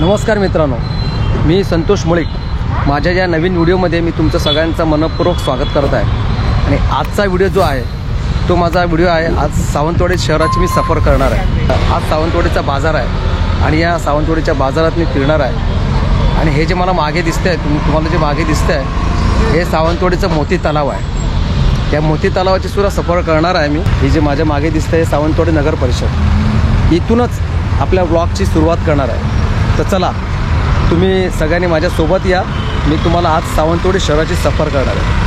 नमस्कार मित्रांनो, मी संतोष मुळीक। माझ्या या नवीन व्हिडिओमध्ये मी तुमचं सगळ्यांचं मनपूर्वक स्वागत करत आहे। आणि आजचा व्हिडिओ जो आहे तो माझा व्हिडिओ आहे। आज सावंतवाडी शहराची मी सफर करणार आहे। आज सावंतवाडीचा बाजार आहे आणि या सावंतवाडीच्या बाजारात मी फिरणार आहे। आणि हे जे मला मागे दिसतंय, तुम्हाला जे मागे दिसतंय हे सावंतवाडीचं मोती तलाव आहे। त्या मोती तलावाची सुद्धा सफर करणार आहे मी। हे जे माझ्या मागे दिसतंय हे सावंतवाडी नगर परिषद। इथूनच आपल्या ब्लॉगची सुरुवात करणार आहे। तर चला, तुम्ही सगळ्यांनी माझ्यासोबत या। मी तुम्हाला आज सावंतवाडी शहराची सफर करणार आहे।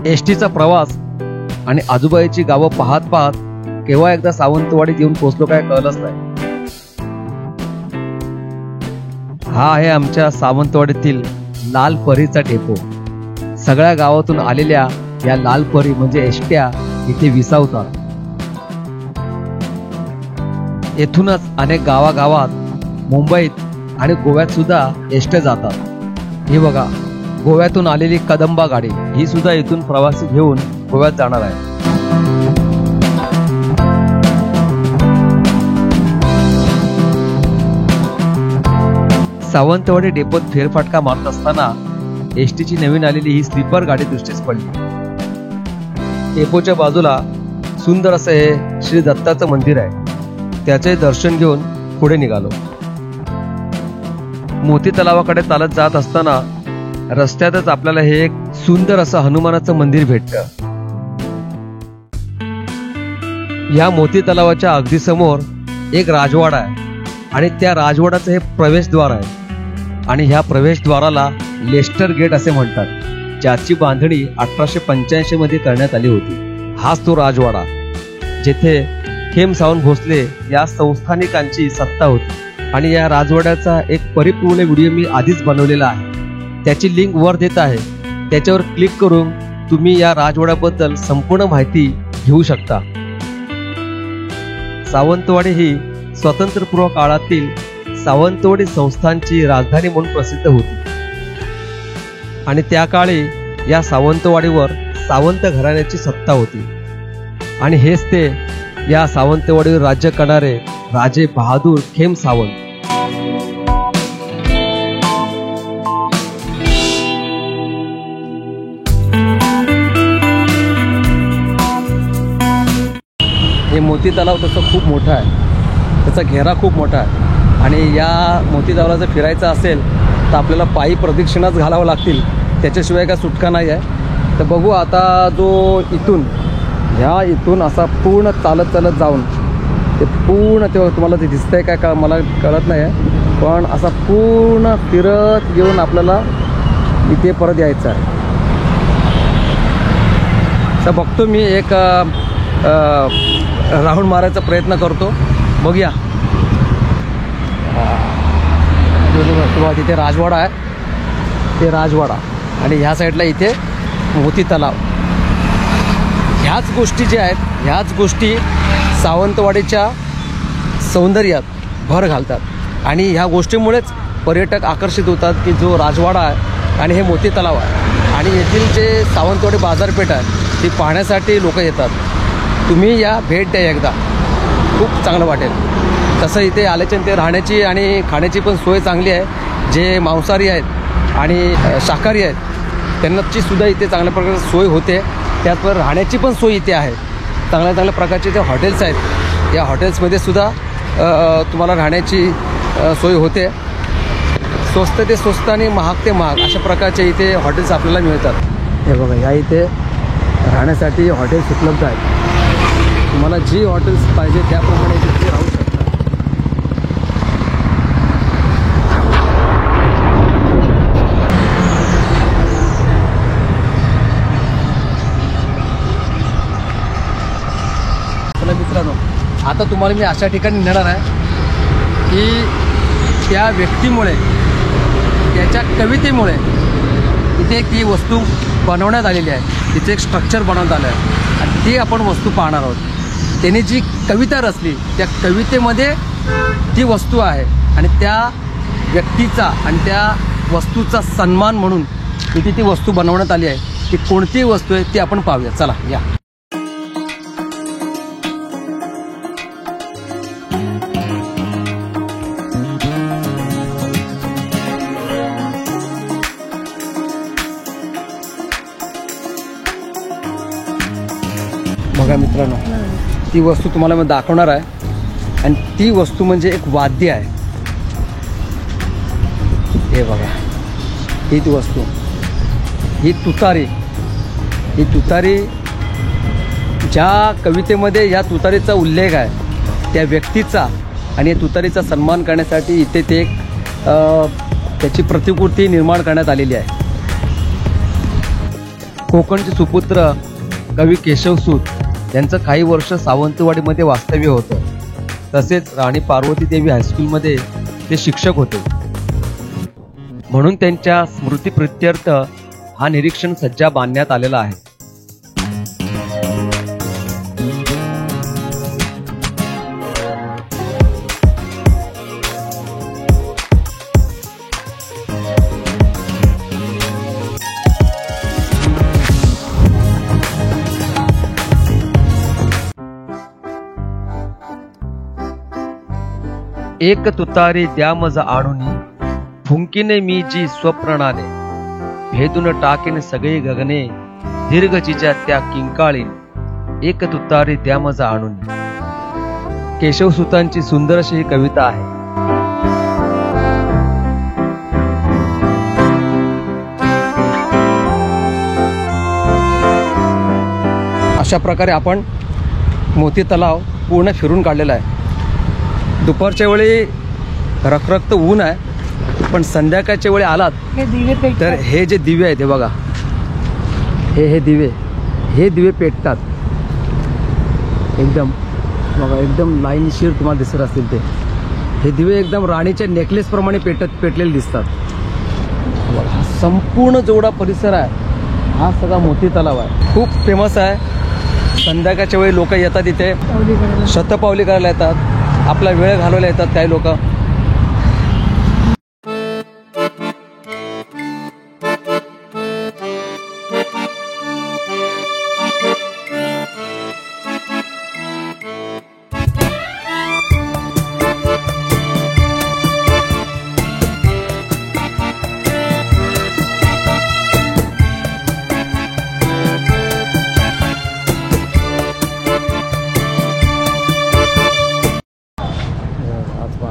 एसटीचा प्रवास आणि आजूबाजूची गावं पाहत पाहत केव्हा एकदा सावंतवाडीत येऊन पोहोचलो काय कळलंच नाही। हा आहे आमच्या सावंतवाडीतील लाल परीचा डेपो। सगळ्या गावातून आलेल्या या लाल परी म्हणजे एसट्या इथे विसावतात। येथूनच अनेक गावागावात मुंबईत आणि गोव्यात सुद्धा एसट्या जातात। हे बघा, गोव्यातून आलेली कदंबा गाडी ही सुद्धा इथून प्रवासी घेऊन गोव्यात जाणार आहे। सावंतवाडी डेपोत फेरफटका मारत असताना एसटीची नवीन आलेली ही स्लीपर गाडी दृष्टीस पडली। डेपोच्या बाजूला सुंदर असं हे श्री दत्ताचं मंदिर आहे। त्याचे दर्शन घेऊन पुढे निघालो। मोती तलावाकडे चालत जात असताना रस्त्यातच आपल्याला हे एक सुंदर असं हनुमानाचं मंदिर भेटतं। या मोती तलावाच्या अगदी समोर एक राजवाडा आहे आणि त्या राजवाड्याचं हे प्रवेशद्वार आहे। आणि ह्या प्रवेशद्वाराला लेस्टर गेट असे म्हणतात, ज्याची बांधणी 1885 मध्ये करण्यात आली होती। हाच तो राजवाडा जेथे खेम सावंत भोसले या संस्थानिकांची सत्ता होती। आणि या राजवाड्याचा एक परिपूर्ण व्हिडिओ मी आधीच बनवलेला आहे, त्याची लिंक वर देत आहे। त्याच्यावर क्लिक करून तुम्ही या राजवाड्याबद्दल संपूर्ण माहिती घेऊ शकता। सावंतवाडी ही स्वातंत्र्यपूर्व काळातील सावंतवाडी संस्थांची राजधानी म्हणून प्रसिद्ध होती। आणि त्या काळी या सावंतवाडीवर सावंत घराण्याची सत्ता होती। आणि हेच ते या सावंतवाडीवर राज्य करणारे राजे बहादूर खेम सावंत। हे मोती तलाव तसं खूप मोठा आहे, त्याचा घेरा खूप मोठा आहे। आणि या मोती तलावाला जर फिरायचं असेल तर आपल्याला पायी प्रदक्षिणाच घालावं लागतील, त्याच्याशिवाय काय सुटका नाही आहे। तर बघू आता, जो इथून असा पूर्ण चालत चालत जाऊन ते पूर्ण तेव्हा तुम्हाला ते दिसतंय काय का मला कळत नाही आहे, पण असा पूर्ण फिरत घेऊन आपल्याला इथे परत यायचं आहे। तर बघतो मी एक राऊंड मारायचा प्रयत्न करतो, बघूया। तिथे राजवाडा आहे, ते राजवाडा आणि ह्या साईडला इथे मोती तलाव। ह्याच गोष्टी ज्या आहेत, ह्याच गोष्टी सावंतवाडीच्या सौंदर्यात भर घालतात। आणि ह्या गोष्टीमुळेच पर्यटक आकर्षित होतात की जो राजवाडा आहे आणि हे मोती तलाव आहे। आणि येथील जे सावंतवाडी बाजारपेठ आहे ती पाहण्यासाठी लोक येतात। तुम्ही या, भेट द्या एकदा, खूप चांगलं वाटेल। तसं इथे आल्याच्या ते राहण्याची आणि खाण्याची पण सोय चांगली आहे। जे मांसाहारी आहेत आणि शाकाहारी आहेत त्यांनाची सुद्धा इथे चांगल्या प्रकारची सोय होते। त्याचबरोबर राहण्याची पण सोय इथे आहे। चांगल्या चांगल्या प्रकारचे ते हॉटेल्स आहेत, या हॉटेल्समध्ये सुद्धा तुम्हाला राहण्याची सोय होते। स्वस्त ते स्वस्त आणि महाग ते महाग अशा प्रकारचे इथे हॉटेल्स आपल्याला मिळतात। हे बघा, ह्या इथे राहण्यासाठी हॉटेल्स उपलब्ध आहेत। तुम्हाला जी हॉटेल्स पाहिजे त्याप्रमाणे तिथे राहू शकता। आता तुम्हाला मी अशा ठिकाणी नेणार आहे की त्या व्यक्तीमुळे, त्याच्या कवितेमुळे इथे ती वस्तू बनवण्यात आलेली आहे, तिथे एक स्ट्रक्चर बनवण्यात आलं आहे आणि ती आपण वस्तू पाहणार आहोत. त्याने जी कविता रचली त्या कवितेमध्ये ती वस्तू आहे आणि त्या व्यक्तीचा आणि त्या वस्तूचा सन्मान म्हणून इथे ती वस्तू बनवण्यात आली आहे. ती कोणती वस्तू आहे ती आपण पाहूया. चला या. बघा मित्रांनो, ती वस्तू तुम्हाला मी दाखवणार आहे आणि ती वस्तू म्हणजे एक वाद्य आहे. हे बघा, ही ती वस्तू, ही तुतारी. ही तुतारी ज्या कवितेमध्ये ह्या तुतारीचा उल्लेख आहे त्या व्यक्तीचा आणि या तुतारीचा सन्मान करण्यासाठी इथे ते एक त्याची प्रतिकृती निर्माण करण्यात आलेली आहे. कोकणचे सुपुत्र कवी केशवसूत यांचं काही वर्ष सावंतवाडीमध्ये वास्तव्य होतं. तसेच राणी पार्वती देवी हायस्कूलमध्ये ते शिक्षक होते. म्हणून त्यांच्या स्मृतीप्रित्यर्थ हा निरीक्षण सज्जा बांधण्यात आलेला आहे. एक तुतारी द्या मज आणूनी, फुंकीने मी जी स्वप्नाने, भेदून टाकेन सगळे गगने, दीर्घचीच्या त्या किंकाळीन, एक तुतारी द्या मज आणूनी. केशवसूतांची सुंदर अशी ही कविता आहे. अशा प्रकारे आपण मोती तलाव पूर्ण फिरून काढलेला आहे. दुपारच्या वेळी रखरखत ऊन आहे, पण संध्याकाळच्या वेळी आलात तर हे जे दिवे आहेत हे बघा, हे दिवे पेटतात एकदम. बघा एकदम लाईनशीर तुम्हाला दिसत असतील ते. हे दिवे एकदम राणीच्या नेकलेस प्रमाणे पेटलेले दिसतात. हा संपूर्ण जेवढा परिसर आहे हा सगळा मोती तलाव आहे. खूप फेमस आहे. संध्याकाळच्या वेळी लोक येतात इथे, शतपावली करायला येतात, आपला वेळ घालवायला येतात काही लोक.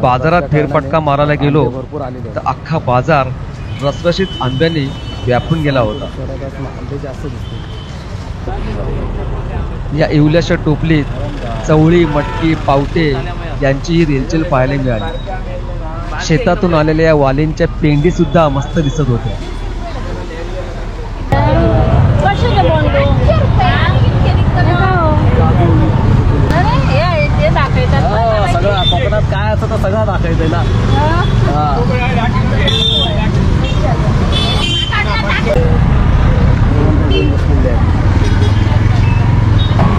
बाजारात फेरफटका मारायला गेलो तर अख्खा बाजार रसरशीत आंब्याने व्यापून गेला होता. या इवल्याच्या टोपलीत चवळी, मटकी, पावटे यांचीही रेलचेल पाहायला मिळाली. शेतातून आलेल्या या वालींच्या पेंडी सुद्धा मस्त दिसत होत्या. सगळं कोकणात काय असं तर सगळं दाखवायचंय ना.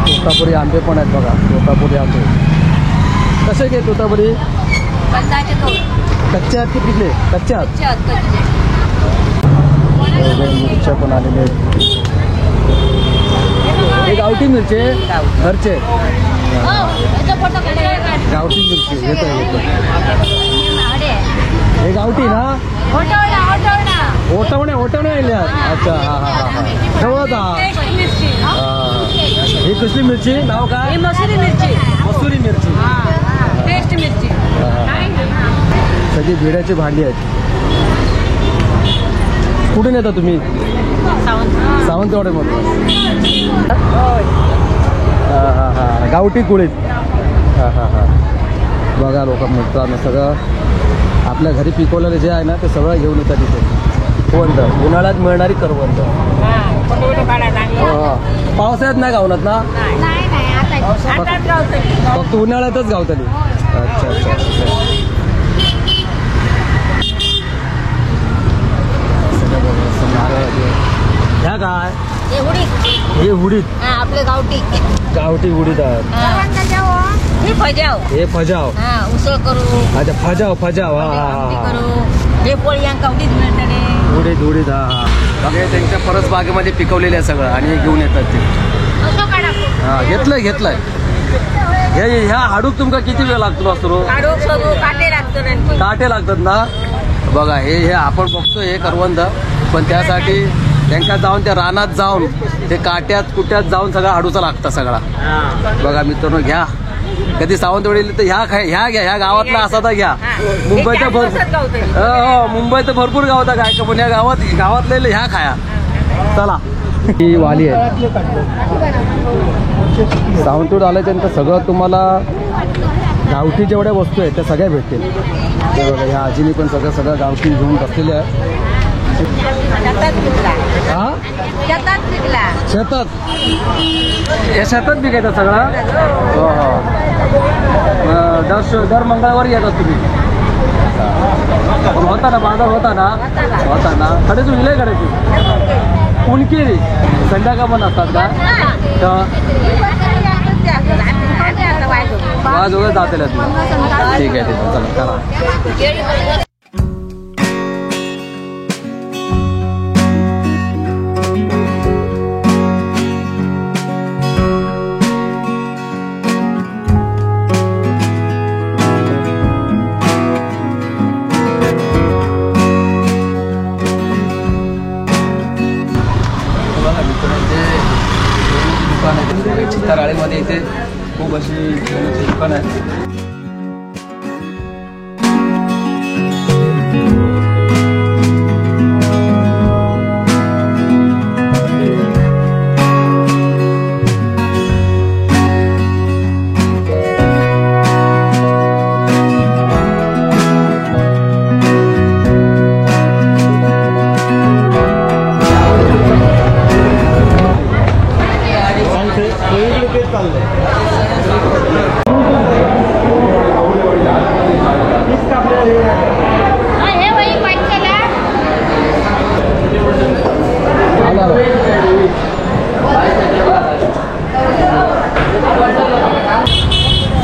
तोतापुरी आंबे पण आहेत बघा. तोतापुरी आंबे कसे घे? तोतापुरी कच्चे आहेत की पिकले? कच्चे आहेत. मिरच्या पण आलेले आहेत. हे गावठी मिरची घरचे, गावठी मिरची येतो. हे गावठी ना? ओटवणे आल्या. अच्छा, हा हा हा हा. ठेवत ही कसली मिरची? नाव काय? मसुरी मिरची. सगळी भिड्याची भांडी आहेत. कुठून येता तुम्ही? सावंतवाडीमधून. हा हा. गावठी कुळीत. हा हा हा. बघा लोक मित्रांनो, सगळं आपल्या घरी पिकवलेलं जे आहे ना ते सगळं घेऊन येतात इथे. करवंद, उन्हाळ्यात मिळणारी करवंद. पावसाळ्यात नाही गावनात ना? नाही नाही आता गावतली. फक्त उन्हाळ्यातच गावतली. अच्छा अच्छा अच्छा. ह्या काय हे उडीद आपले गावठी गावठी उडीद आहेत. हे फजाव हे फजाव. उसळ करू अच्छा फजाव फजाव. हा हा आमटी हा. करू हे पोळी गावठीच मिळतात उडीद उडीद. हा हा. बघा त्यांच्या परस बागेमध्ये पिकवलेलं आहे सगळं आणि हे घेऊन येतात ते. हा घेतलंय घेतलंय. ह्या हाडूक तुमका किती वेळ लागतो असतो? काटे लागतो काटे लागतात ना. बघा हे आपण बघतो हे करवंद, पण त्यासाठी त्यांना जाऊन त्या रानात जाऊन ते काट्यात कुट्यात जाऊन सगळा हाडूचा लागतं सगळा. बघा मित्रांनो घ्या, कधी सावंतवाडीला तर ह्या घ्या. ह्या गावातला असा तर घ्या. मुंबईत भरपूर हो मुंबईत भरपूर गावात काय का, पण या गावातले ह्या खाया. चला ही वाली आहे. सावंतवाड आल्याच्यानंतर सगळं तुम्हाला गावठी जेवढ्या वस्तू आहेत त्या सगळ्या भेटतील. ते बघा ह्या आजीनी पण सगळं गावठी घेऊन बसलेले आहे. हा शेतात या शेतात बिकायचं सगळं. हो हो दर मंगळवारी येतात तुम्ही. होता ना बाजार होता ना कडेच विलय कडायची उनकी संध्याकाळ पण असतात का? वाज वगैरे जाते ठीक आहे चला करा. चित्ताराळीमध्ये इथे खूप अशी दुकान आहे.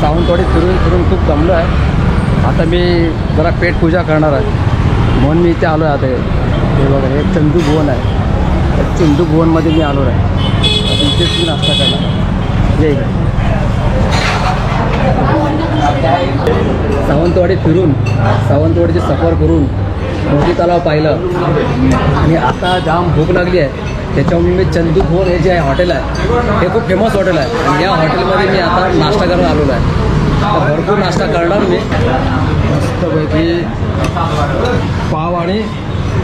सावंतवाडी फिरून खूप दमलो आहे. आता मी जरा पेट पूजा करणार आहे म्हणून मी इथे आलो आहे. आता हे बघा हे चंदू भुवन आहे. चंदू भुवनमध्ये मी आलो आहे. आता इथेच मी नाश्ता करणार. ये सावंतवाडी फिरून सावंतवाडीची सफर करून मोठी तलाव पाहिलं आणि आता जाम भूक लागली आहे. त्याच्यामुळे मी चंदू भुवन हे जे आहे हॉटेल आहे हे खूप फेमस हॉटेल आहे आणि या हॉटेलमध्ये मी आता नाश्ता करायला आलेलो आहे. भरपूर नाश्ता करणार मी मस्तपैकी पाव आणि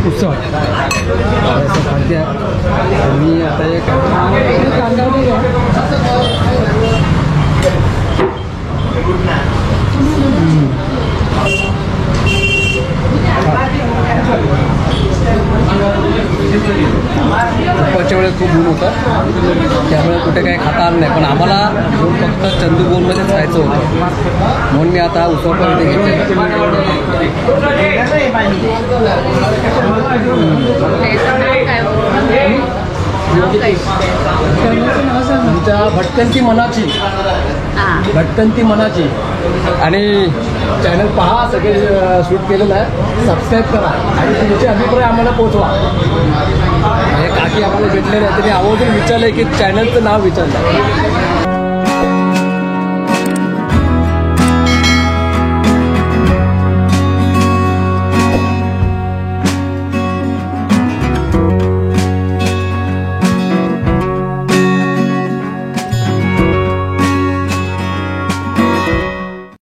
उसळ असं खाद्य आहे. मी आता एक दुपारच्या वेळेस खूप ऊन होतं त्यामुळे कुठे काही खाता आलं नाही, पण आम्हाला फक्त चंदू भुवनमध्येच खायचं होतं म्हणून मी आता उसळ इथे घेतले. तुमच्या भटकंती मनाची आणि चॅनल पहा, सगळे शूट केलेलं आहे. सबस्क्राईब करा आणि तुमचे अभिप्राय आम्हाला पोचवा. हे काकी आम्हाला भेटले नाही, त्यांनी आवर्जून विचारलं की चॅनलचं नाव विचारलं.